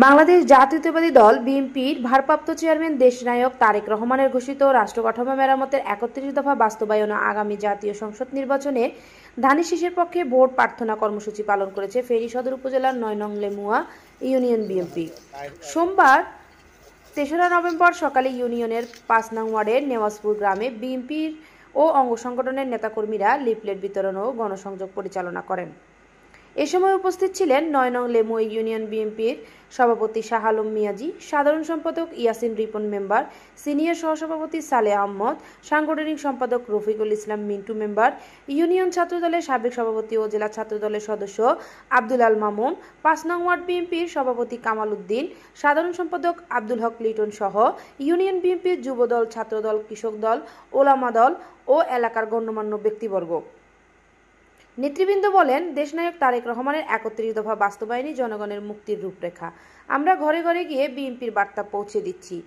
বাংলাদেশ জাতীয়তাবাদী দল বিএনপির ভারপ্রাপ্ত চেয়ারম্যান দেশনায়ক তারেক রহমানের ঘোষিত রাষ্ট্র কাঠামো মেরামতের ৩১ দফা বাস্তবায়ন ও আগামী জাতীয় সংসদ নির্বাচনে ধানের শীষের পক্ষে ভোট প্রার্থনা কর্মসূচি পালন করেছে ফেনী সদর উপজেলার ৯ নং লেমুয়া ইউনিয়ন বিএনপি। সোমবার ৩রা নভেম্বর সকালে ইউনিয়নের ৫ নং ওয়ার্ডের নেওয়াজপুর গ্রামে বিএনপির ও অঙ্গ সংগঠনের নেতাকর্মীরা লিফলেট বিতরণ ও গণসংযোগ পরিচালনা করেন। এ সময় উপস্থিত ছিলেন ৯ নং লেমুয়া ইউনিয়ন বিএনপির সভাপতি শাহ আলম মিয়াজি, সাধারণ সম্পাদক ইয়াসিন রিপন মেম্বার, সিনিয়র সহসভাপতি সালেহ আহমদ, সাংগঠনিক সম্পাদক রফিকুল ইসলাম মিন্টু মেম্বার, ইউনিয়ন ছাত্রদলের সাবেক সভাপতি ও জেলা ছাত্রদলের সদস্য আব্দুল আল মামুন, ৫ নং ওয়ার্ড বিএনপির সভাপতি কামাল উদ্দিন, সাধারণ সম্পাদক আব্দুল হক লিটন সহ ইউনিয়ন বিএনপির যুবদল, ছাত্রদল, কৃষক দল, ওলামা দল ও এলাকার গণ্যমান্য ব্যক্তিবর্গ। নেতৃবৃন্দ বলেন, দেশনায়ক তারেক রহমানের ৩১ দফা বাস্তবায়নই জনগণের মুক্তির রূপরেখা। আমরা ঘরে ঘরে গিয়ে বিএনপির বার্তা পৌঁছে দিচ্ছি।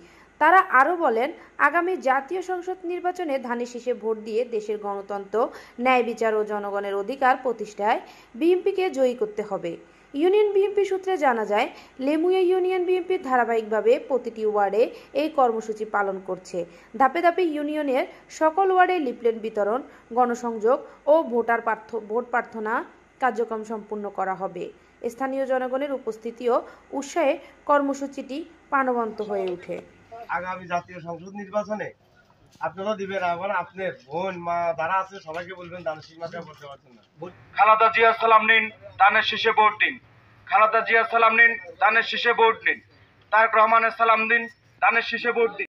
তারা আরও বলেন, আগামী জাতীয় সংসদ নির্বাচনে ধানের শীষে ভোট দিয়ে দেশের গণতন্ত্র, ন্যায় বিচার ও জনগণের অধিকার প্রতিষ্ঠায় বিএনপিকে জয়ী করতে হবে। ইউনিয়ন বিএনপি সূত্রে জানা যায়, লেমুয়া ইউনিয়ন বিএনপি ধারাবাহিকভাবে প্রতিটি ওয়ার্ডে এই কর্মসূচি পালন করছে। ধাপে ধাপে ইউনিয়নের সকল ওয়ার্ডে লিফলেট বিতরণ, গণসংযোগ ও ভোট প্রার্থনা কার্যক্রম সম্পূর্ণ করা হবে। স্থানীয় জনগণের উপস্থিতি ও উৎসাহে কর্মসূচিটি প্রাণবন্ত হয়ে ওঠে। আগামী জাতীয় সংসদ নির্বাচনে আপনারা দিবেন, আবার আপনার বোন মা যারা আছে সবাইকে বলবেন ধানের শীষ মার্কায় ভোট দেওয়ার জন্য। খালেদা জিয়া সালাম নিন, ধানের শীষে ভোট দিন। খালেদা জিয়া সালাম নিন, ধানের শীষে ভোট দিন। তারেক রহমানের সালাম দিন, ধানের শীষে ভোট দিন।